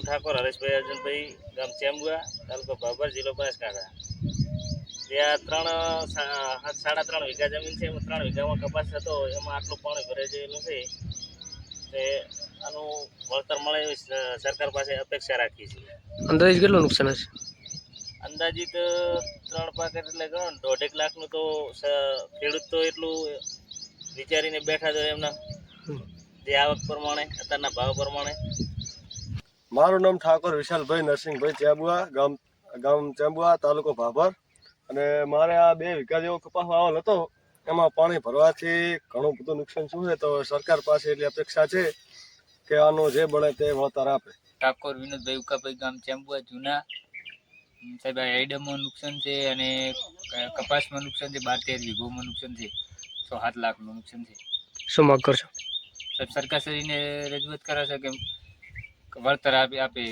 ઠાકોર હરેશભાઈ અર્જુનભાઈ, ગામ ચેમ્બુઆ, તાલુકો ભાભર, જિલ્લો બનાસકાંઠા. ત્યાં 3.5 વીઘા જમીન છે. એમાં 3 વીઘામાં કપાસ હતો. એમાં આટલું પાણી ભરાઈ ગયેલું છે તે આનું વળતર મળે એવી સરકાર પાસે અપેક્ષા રાખી છે. અંદાજિત કેટલું નુકસાન હશે? અંદાજિત 3 પાક એટલે ગણો 1.5 લાખનું તો ખેડૂત તો એટલું વિચારીને બેઠા છે એમના જે આવક પ્રમાણે, અત્યારના ભાવ પ્રમાણે. મારું નામ ઠાકોર વિશાલભાઈ નરસિંહભાઈ ચેમ્બુઆ, ગામ ચેમ્બુઆ, તાલુકો ભાભર. અને મારે આ 2 વીઘા જેવો કપાસ વાવલ હતો. એમાં પાણી ભરવાથી ઘણું બધું નુકસાન શું છે, તો સરકાર પાસે એટલી અપેક્ષા છે કે આનું જે બને તે વળતર આપે. ઠાકોર વિનોદભાઈ ઉકાભાઈ, ગામ ચેમ્બુઆ જૂના. સાહેબ આઈડમમાં નુકસાન છે અને કપાસમાં નુકસાન છે. 12-13 વીઘોમાં નુકસાન છે. 6-7 લાખનું નુકસાન છે. શું માંગ કરશો? સાહેબ સરકારશ્રીને રજૂઆત કરે છે કે વળતર આપે.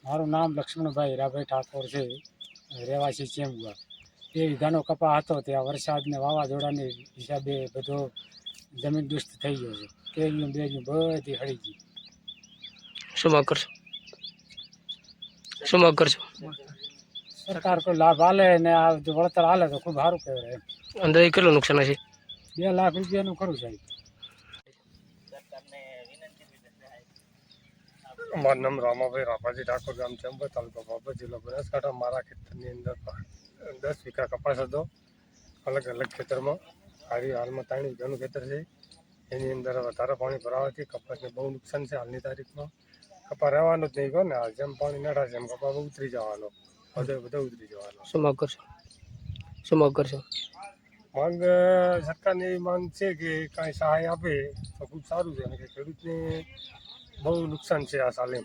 મારું નામ લક્ષ્મણભાઈ હીરાભાઈ ઠાકોર છે, રહેવાસી ચેમ્બુઆ. 2 વીઘાનો કપા હતો. ત્યાં વરસાદને વાવાઝોડાની હિસાબે બધો જમીન દુષ્ટ થઈ ગયો છે. કેરીયું બેરીયું બધી હળી ગઈ. શું માંગ કરશો? શું માંગ કરશો? સરકાર કોઈ લાભ આલે ને આ જો વળતર આલે તો ખૂબ સારું કહેવાય. અંદાજિત કેટલું નુકસાન હશે? 2 લાખ રૂપિયાનું ખરું સાહેબ. મારું નામ રામાભાઈ રાપાજી ઠાકોર, ગામ ચેમ્બુઆ, તાલુકો ભાભર, જિલ્લો બનાસકાંઠા. મારા ખેતરની અંદર 10 વીઘા કપાસ હતો, અલગ અલગ ખેતરમાં. હાલમાં 3 વીઘાનું ખેતર છે. એની અંદર વધારે પાણી ભરાવાથી કપાસને બહુ નુકસાન છે. હાલની તારીખમાં કપા રહેવાનું જ નહીં કહો ને. જેમ પાણી નડાશે એમ કપા ઉતરી જવાનો, બધો ઉતરી જવાનો. શું માંગ કરશો? શું માંગ કરશો? માંગ સરકારની એવી માંગ છે કે કાંઈ સહાય આપે તો ખૂબ સારું છે. અને કે ખેડૂતને બહુ નુકસાન છે આ સાલે.